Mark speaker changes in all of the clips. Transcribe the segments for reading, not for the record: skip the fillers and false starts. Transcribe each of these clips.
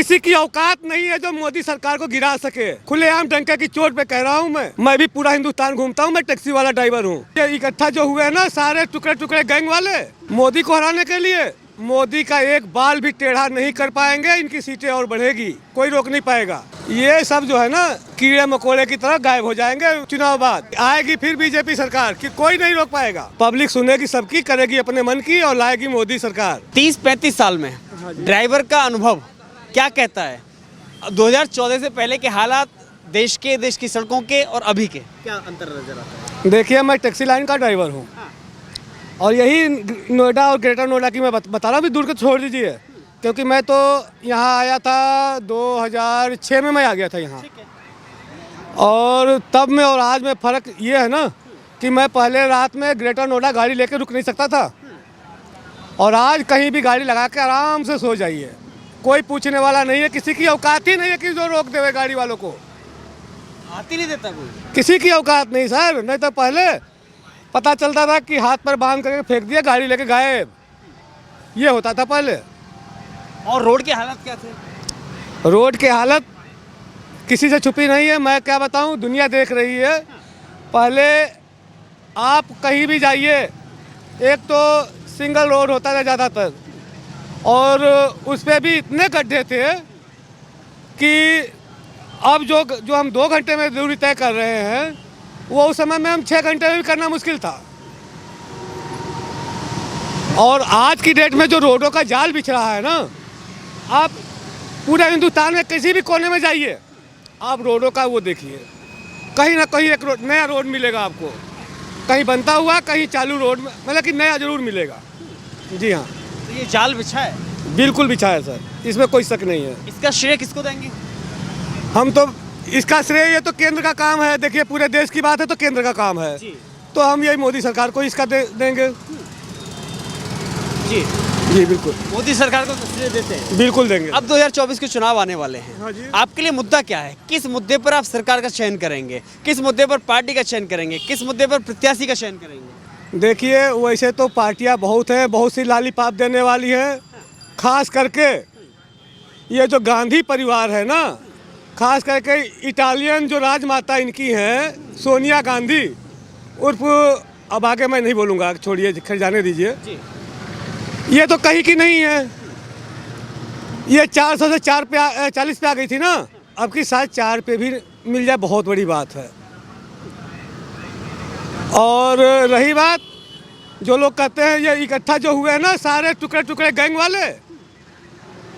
Speaker 1: किसी की औकात नहीं है जो मोदी सरकार को गिरा सके। खुलेआम डंके की चोट पे कह रहा हूँ मैं भी पूरा हिंदुस्तान घूमता हूँ, मैं टैक्सी वाला ड्राइवर हूँ। ये इकट्ठा जो हुए ना सारे टुकड़े टुकड़े गैंग वाले मोदी को हराने के लिए, मोदी का एक बाल भी टेढ़ा नहीं कर पाएंगे। इनकी सीटें और बढ़ेगी, कोई रोक नहीं पाएगा। ये सब जो है ना कीड़े मकोड़े की तरह गायब हो जाएंगे। चुनाव बाद आएगी फिर बीजेपी सरकार कि कोई नहीं रोक पाएगा। पब्लिक सुनेगी सबकी, करेगी अपने मन की और लाएगी मोदी सरकार।
Speaker 2: 30-35 साल में ड्राइवर का अनुभव क्या कहता है? 2014 से पहले के हालात, देश की सड़कों के और अभी के क्या अंतर नजर आता है?
Speaker 1: देखिए, मैं टैक्सी लाइन का ड्राइवर हूँ और यही नोएडा और ग्रेटर नोएडा की मैं बता रहा हूँ। दूर को छोड़ दीजिए, क्योंकि मैं तो यहाँ आया था 2006 में मैं आ गया था यहाँ। और तब में और आज में फ़र्क ये है ना कि मैं पहले रात में ग्रेटर नोएडा गाड़ी लेके रुक नहीं सकता था, और आज कहीं भी गाड़ी लगा के आराम से सो जाइए। कोई पूछने वाला नहीं है, किसी की औकात ही नहीं है कि जो रोक देवे गाड़ी वालों को।
Speaker 2: आती नहीं देता कोई,
Speaker 1: किसी की औकात नहीं सर। नहीं तो पहले पता चलता था कि हाथ पर बांध करके फेंक दिया, गाड़ी लेके गायब, ये होता था पहले।
Speaker 2: और रोड के हालत क्या थे?
Speaker 1: रोड की हालत किसी से छुपी नहीं है, मैं क्या बताऊं, दुनिया देख रही है। पहले आप कहीं भी जाइए, एक तो सिंगल रोड होता था ज़्यादातर, और उस पर भी इतने गड्ढे थे कि अब जो हम 2 घंटे में दूरी तय कर रहे हैं, वो उस समय में हम 6 घंटे में भी करना मुश्किल था। और आज की डेट में जो रोडों का जाल बिछ रहा है ना, आप पूरे हिंदुस्तान में किसी भी कोने में जाइए, आप रोडों का वो देखिए, कहीं ना कहीं एक नया रोड मिलेगा आपको। कहीं बनता हुआ, कहीं चालू रोड में, मतलब कि नया जरूर मिलेगा। जी हाँ,
Speaker 2: तो ये जाल बिछा है?
Speaker 1: बिल्कुल बिछा है सर, इसमें कोई शक नहीं है।
Speaker 2: इसका श्रेय किसको देंगे?
Speaker 1: हम तो इसका श्रेय, ये तो केंद्र का काम है। देखिए, पूरे देश की बात है तो केंद्र का काम है, तो हम यही मोदी सरकार को इसका देंगे।
Speaker 2: जी
Speaker 1: जी बिल्कुल,
Speaker 2: मोदी सरकार को श्रेय देते हैं,
Speaker 1: बिल्कुल देंगे।
Speaker 2: अब 2024 के चुनाव आने वाले हैं।
Speaker 1: हाँ जी।
Speaker 2: आपके लिए मुद्दा क्या है? किस मुद्दे पर आप सरकार का चयन करेंगे? किस मुद्दे पर पार्टी का चयन करेंगे? किस मुद्दे पर प्रत्याशी का चयन करेंगे?
Speaker 1: देखिए, वैसे तो पार्टियां बहुत हैं, बहुत सी लालीपाप देने वाली हैं। खास करके ये जो गांधी परिवार है ना, खास करके इटालियन जो राजमाता इनकी हैं, सोनिया गांधी उर्फ, अब आगे मैं नहीं बोलूँगा, छोड़िए, खैर जाने दीजिए। ये तो कहीं की नहीं है। ये 400 से 40 पे आ गई थी ना, अब की शायद 4 पे भी मिल जाए, बहुत बड़ी बात है। और रही बात, जो लोग कहते हैं ये इकट्ठा जो हुए हैं ना सारे टुकड़े टुकड़े गैंग वाले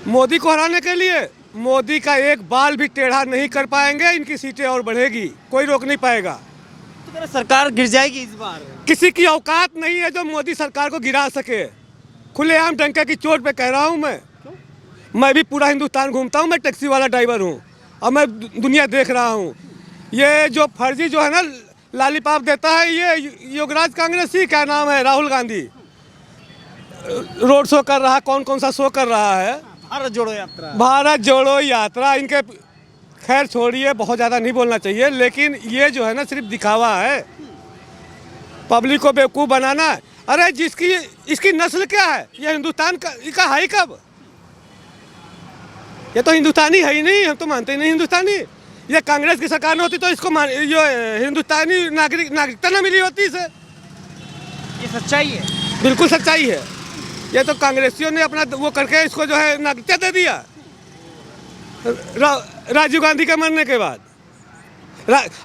Speaker 1: मोदी को हराने के लिए, मोदी का एक बाल भी टेढ़ा नहीं कर पाएंगे। इनकी सीटें और बढ़ेगी, कोई रोक नहीं पाएगा।
Speaker 2: तो मेरा सरकार गिर जाएगी इस बार?
Speaker 1: किसी की औकात नहीं है जो मोदी सरकार को गिरा सके। खुलेआम डंके की चोट पे कह रहा हूँ मैं भी पूरा हिंदुस्तान घूमता हूँ, मैं टैक्सी वाला ड्राइवर हूँ और मैं दुनिया देख रहा हूँ। ये जो फर्जी जो है ना लालीपाप देता है, ये योगराज कांग्रेसी, क्या नाम है, राहुल गांधी, रोड शो कर रहा है। कौन कौन सा शो कर रहा है?
Speaker 2: भारत जोड़ो यात्रा।
Speaker 1: भारत जोड़ो यात्रा। इनके खैर छोड़िए, बहुत ज़्यादा नहीं बोलना चाहिए, लेकिन ये जो है ना सिर्फ दिखावा है, पब्लिक को बेवकूफ़ बनाना। अरे इसकी नस्ल क्या है? ये हिंदुस्तान का है ही कब? ये तो हिंदुस्तानी है ही नहीं, हम तो मानते ही नहीं हिंदुस्तानी। ये कांग्रेस की सरकार न होती तो इसको हिंदुस्तानी नागरिकता न मिली होती इसे।
Speaker 2: ये सच्चाई है,
Speaker 1: बिल्कुल सच्चाई है। ये तो कांग्रेसियों ने अपना वो करके इसको जो है नागरिकता दे दिया राजीव गांधी के मरने के बाद।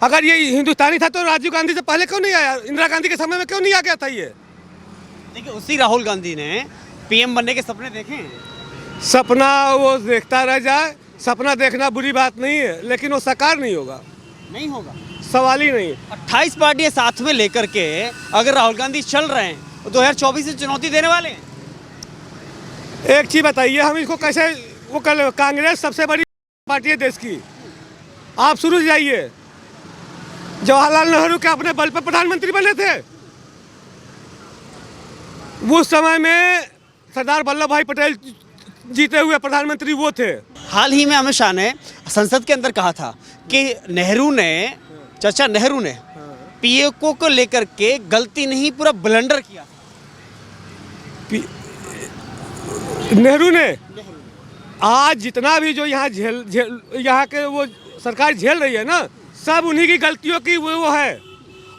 Speaker 1: अगर ये हिंदुस्तानी था तो राजीव गांधी से पहले क्यों नहीं आया? इंदिरा गांधी के समय में क्यों नहीं आ गया था ये?
Speaker 2: देखिए, उसी राहुल गांधी ने पीएम बनने के सपने देखे हैं।
Speaker 1: सपना वो देखता रह जाए, सपना देखना बुरी बात नहीं है, लेकिन वो साकार नहीं होगा।
Speaker 2: नहीं होगा,
Speaker 1: सवाल ही नहीं।
Speaker 2: 28 पार्टियां साथ में लेकर के अगर राहुल गांधी चल रहे हैं तो 2024 से चुनौती देने वाले हैं।
Speaker 1: एक चीज बताइए, हम इसको कैसे वो कर? कांग्रेस सबसे बड़ी पार्टी है देश की। आप शुरू से जाइए, जवाहरलाल नेहरू के अपने बल पर प्रधानमंत्री बने थे। उस समय में सरदार वल्लभ भाई पटेल जीते हुए प्रधानमंत्री वो थे।
Speaker 2: हाल ही में अमित शाह ने संसद के अंदर कहा था कि चाचा नेहरू ने पीएमओ को लेकर के गलती नहीं, पूरा ब्लंडर किया।
Speaker 1: नेहरू ने आज जितना भी जो यहाँ यहाँ के वो सरकार झेल रही है ना, सब उन्हीं की गलतियों की वो है।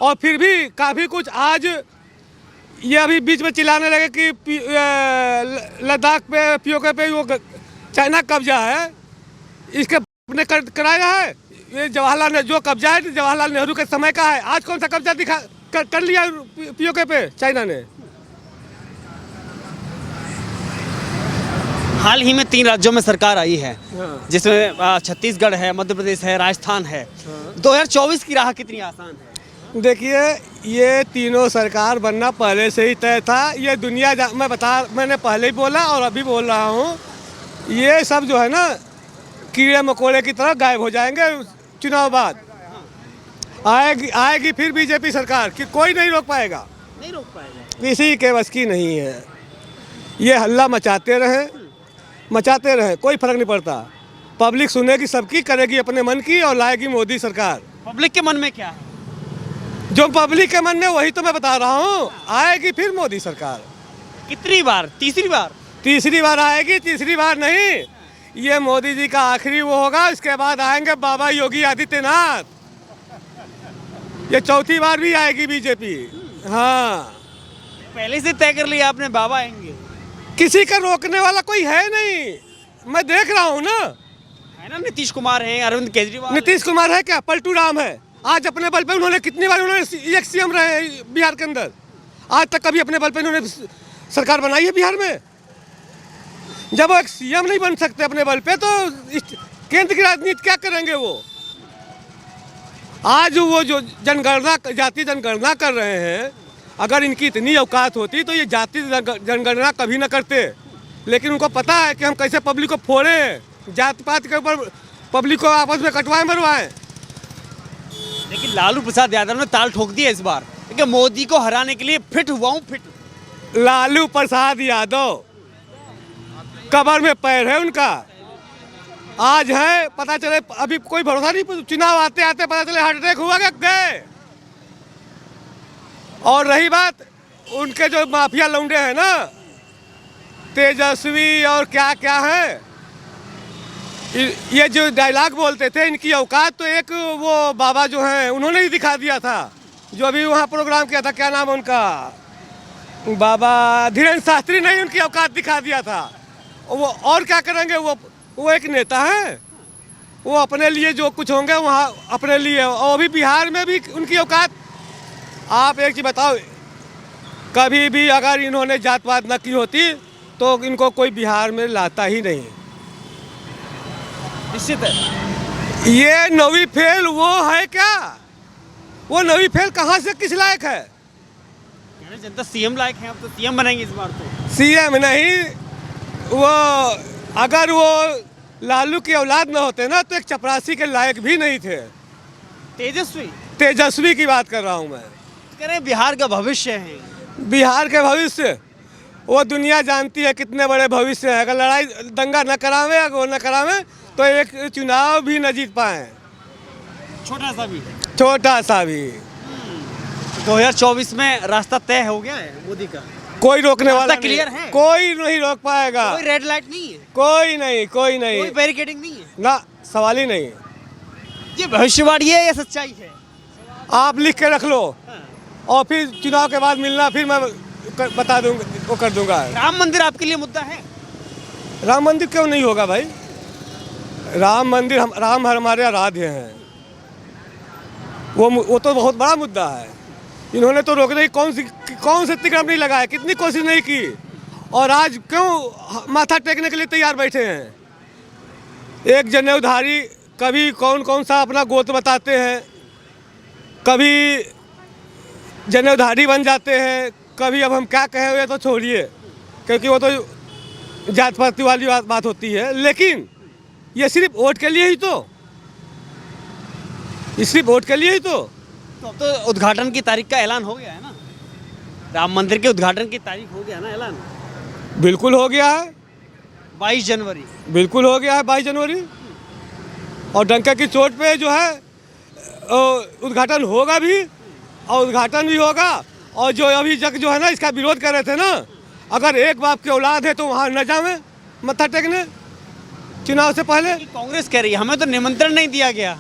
Speaker 1: और फिर भी काफ़ी कुछ आज ये अभी बीच में चिल्लाने लगे कि लद्दाख पे पीओके पे वो चाइना कब्जा है, इसके ने कराया है। ये जवाहरलाल ने जो कब्जा है जवाहरलाल नेहरू के समय का है। आज कौन सा कब्जा कर लिया पीओके पे चाइना ने।
Speaker 2: हाल ही में 3 राज्यों में सरकार आई है, जिसमें छत्तीसगढ़ है, मध्य प्रदेश है, राजस्थान है। 2024 की राह कितनी आसान है?
Speaker 1: देखिए, ये तीनों सरकार बनना पहले से ही तय था। ये मैंने पहले ही बोला और अभी बोल रहा हूँ, ये सब जो है ना कीड़े मकोड़े की तरह गायब हो जाएंगे चुनाव बाद। आएगी फिर बीजेपी सरकार कि कोई नहीं रोक पाएगा, किसी के बस की नहीं है। ये हल्ला मचाते रहे, कोई फर्क नहीं पड़ता। पब्लिक सुनेगी सबकी, करेगी अपने मन की और लाएगी मोदी सरकार।
Speaker 2: पब्लिक के मन में क्या है?
Speaker 1: जो पब्लिक के मन में वही तो मैं बता रहा हूँ। आएगी फिर मोदी सरकार।
Speaker 2: कितनी बार? तीसरी बार?
Speaker 1: तीसरी बार आएगी, तीसरी बार नहीं। ये मोदी जी का आखिरी वो होगा, इसके बाद आएंगे बाबा योगी आदित्यनाथ। ये चौथी बार भी आएगी बीजेपी। हाँ,
Speaker 2: पहले से तय कर लिया आपने, बाबा आएंगे।
Speaker 1: किसी का रोकने वाला कोई है नहीं। मैं देख रहा हूँ ना,
Speaker 2: है ना, नीतीश कुमार हैं, अरविंद केजरीवाल।
Speaker 1: नीतीश कुमार है क्या? पलटू राम है। आज अपने बल पे उन्होंने कितनी बार एक सीएम रहे बिहार के अंदर। आज तक कभी अपने बल पे उन्होंने सरकार बनाई है बिहार में? जब वो एक सीएम नहीं बन सकते अपने बल पे, तो केंद्र की राजनीति क्या करेंगे वो? आज वो जो जाति जनगणना कर रहे हैं, अगर इनकी इतनी औकात होती तो ये जाति जनगणना कभी ना करते। लेकिन उनको पता है कि हम कैसे पब्लिक को फोड़ें, जात पात के ऊपर पब्लिक को आपस में कटवाएं मरवाएं।
Speaker 2: लेकिन लालू प्रसाद यादव ने ताल ठोक दिया इस बार कि मोदी को हराने के लिए फिट हुआ हूँ, फिट।
Speaker 1: लालू प्रसाद यादव कबर में पैर है उनका। आज है, पता चले अभी कोई भरोसा नहीं, चुनाव आते आते पता चले हार्ट अटैक हुआ क्या गए। और रही बात उनके जो माफिया लौंडे हैं ना, तेजस्वी और क्या क्या है, ये जो डायलॉग बोलते थे, इनकी औकात तो एक वो बाबा जो हैं उन्होंने ही दिखा दिया था, जो अभी वहाँ प्रोग्राम किया था। क्या नाम है उनका? बाबा धीरेन्द्र शास्त्री ने उनकी औकात दिखा दिया था। वो और क्या करेंगे? वो एक नेता है, वो अपने लिए जो कुछ होंगे वहाँ अपने लिए। और अभी बिहार में भी उनकी औकात। आप एक चीज़ बताओ, कभी भी अगर इन्होंने जात पात न की होती तो इनको कोई बिहार में लाता ही नहीं।
Speaker 2: निश्चित है।
Speaker 1: ये नवी फेल वो है क्या? वो नवी फेल कहाँ से किस लायक है?
Speaker 2: जनता सीएम लायक है, अब तो सीएम बनेंगे इस बार। तो
Speaker 1: सीएम नहीं, वो अगर वो लालू की औलाद न होते ना तो एक चपरासी के लायक भी नहीं थे। तेजस्वी की बात कर रहा हूँ मैं।
Speaker 2: कह रहे हैं बिहार का भविष्य है।
Speaker 1: बिहार के भविष्य वो दुनिया जानती है कितने बड़े भविष्य है। अगर लड़ाई दंगा न करावे तो एक चुनाव भी न जीत पाए,
Speaker 2: छोटा सा भी। 2024 में रास्ता तय हो गया है मोदी का,
Speaker 1: कोई रोकने वाला नहीं,
Speaker 2: क्लियर है,
Speaker 1: कोई नहीं रोक पाएगा।
Speaker 2: कोई रेड लाइट नहीं है,
Speaker 1: कोई नहीं, कोई
Speaker 2: बैरिकेडिंग नहीं है
Speaker 1: ना, सवाल ही नहीं।
Speaker 2: ये भविष्यवाणी है या सच्चाई है?
Speaker 1: आप लिख के रख लो और फिर चुनाव के बाद मिलना, फिर मैं बता दूंगा, वो कर दूंगा।
Speaker 2: राम मंदिर आपके लिए मुद्दा है?
Speaker 1: राम मंदिर क्यों नहीं होगा भाई? राम मंदिर राम हमारे आराध्य हैं, वो तो बहुत बड़ा मुद्दा है। इन्होंने तो रोकने की कौन से तिकड़म नहीं लगाया, कितनी कोशिश नहीं की, और आज क्यों माथा टेकने के लिए तैयार बैठे हैं। एक जनेऊधारी कभी कौन सा अपना गोत्र बताते हैं, कभी जनेऊधारी बन जाते हैं, कभी अब हम क्या कहें ये तो छोड़िए, क्योंकि वो तो जात पात वाली बात होती है। लेकिन ये सिर्फ वोट के लिए ही तो, सिर्फ वोट के लिए ही तो
Speaker 2: अब तो उद्घाटन की तारीख का ऐलान हो गया है ना, राम मंदिर के उद्घाटन की तारीख हो गया ना ऐलान?
Speaker 1: बिल्कुल हो गया है,
Speaker 2: 22 जनवरी।
Speaker 1: बिल्कुल हो गया है 22 जनवरी। और डंका की चोट पे जो है उद्घाटन होगा भी, और उद्घाटन भी होगा। और जो अभी जो है ना इसका विरोध कर रहे थे ना, अगर एक बाप की औलाद है तो वहाँ न जावे मत्था टेकने। चुनाव से पहले।
Speaker 2: कांग्रेस कह रही है हमें तो निमंत्रण नहीं दिया गया।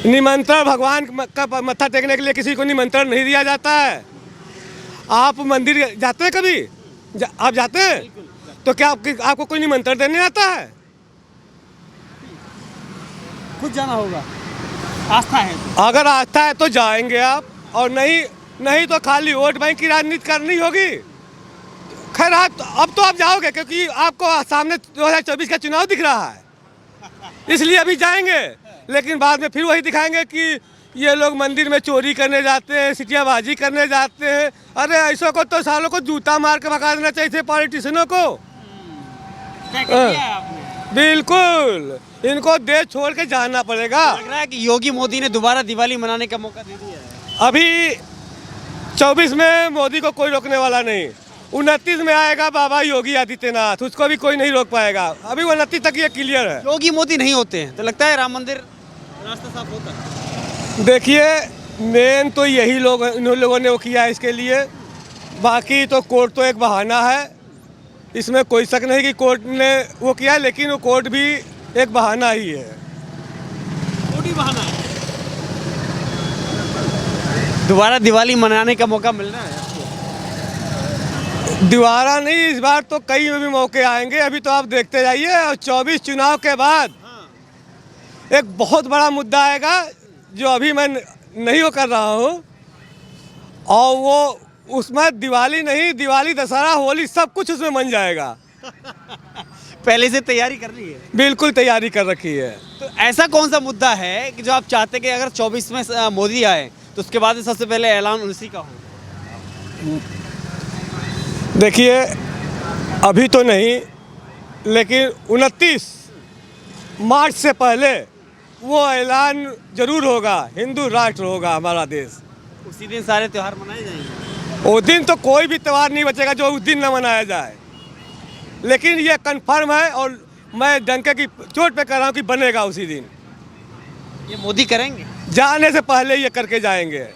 Speaker 1: निमंत्रण भगवान का मत्था टेकने के लिए किसी को निमंत्रण नहीं दिया जाता है। आप मंदिर जाते हैं कभी? आप जाते हैं तो क्या आपको कोई निमंत्रण देने आता है?
Speaker 2: खुद जाना होगा, आस्था है।
Speaker 1: अगर आस्था है तो जाएंगे आप, और नहीं तो खाली वोट बैंक की राजनीति करनी होगी। खैर अब तो आप जाओगे क्योंकि आपको सामने 2024 का चुनाव दिख रहा है, इसलिए अभी जाएंगे। लेकिन बाद में फिर वही दिखाएंगे कि ये लोग मंदिर में चोरी करने जाते हैं, सिटियाबाजी करने जाते हैं। अरे ऐसों को तो सालों को जूता मार के भगा देना चाहिए थे पॉलिटिशियनों को।
Speaker 2: क्या किया है आपने?
Speaker 1: बिल्कुल, इनको देश छोड़ के जाना पड़ेगा।
Speaker 2: लग रहा है कि योगी मोदी ने दोबारा दिवाली मनाने का मौका दे दिया है।
Speaker 1: अभी 24 में मोदी को कोई रोकने वाला नहीं। 29 में आएगा बाबा योगी आदित्यनाथ, उसको भी कोई नहीं रोक पाएगा। अभी 29 तक ये क्लियर है।
Speaker 2: योगी मोदी नहीं होते हैं तो लगता है राम मंदिर रास्ता साफ होता है।
Speaker 1: देखिए, मेन तो यही लोग इन लोगों ने वो किया है इसके लिए। बाकी तो कोर्ट तो एक बहाना है, इसमें कोई शक नहीं कि कोर्ट ने वो किया है, लेकिन वो कोर्ट भी एक बहाना ही है।
Speaker 2: कोर्ट बहाना है। दोबारा दिवाली मनाने का मौका मिल रहा है आपको?
Speaker 1: दोबारा नहीं, इस बार तो कई भी मौके आएंगे। अभी तो आप देखते जाइए, और 24 चुनाव के बाद एक बहुत बड़ा मुद्दा आएगा जो अभी मैं नहीं वो कर रहा हूँ, और वो उसमें दिवाली नहीं, दिवाली, दशहरा, होली सब कुछ उसमें बन जाएगा।
Speaker 2: पहले से तैयारी कर रही है?
Speaker 1: बिल्कुल तैयारी कर रखी है।
Speaker 2: तो ऐसा कौन सा मुद्दा है कि जो आप चाहते हैं कि अगर 24 में मोदी आए तो उसके बाद सबसे पहले ऐलान उसी का हो?
Speaker 1: देखिए, अभी तो नहीं, लेकिन 29 मार्च से पहले वो ऐलान जरूर होगा। हिंदू राष्ट्र होगा हमारा देश।
Speaker 2: उसी दिन सारे त्यौहार मनाए जाएंगे?
Speaker 1: उस दिन तो कोई भी त्यौहार नहीं बचेगा जो उस दिन न मनाया जाए। लेकिन ये कंफर्म है, और मैं डंके की चोट पे कह रहा हूँ कि बनेगा उसी दिन।
Speaker 2: ये मोदी करेंगे?
Speaker 1: जाने से पहले ये करके जाएंगे।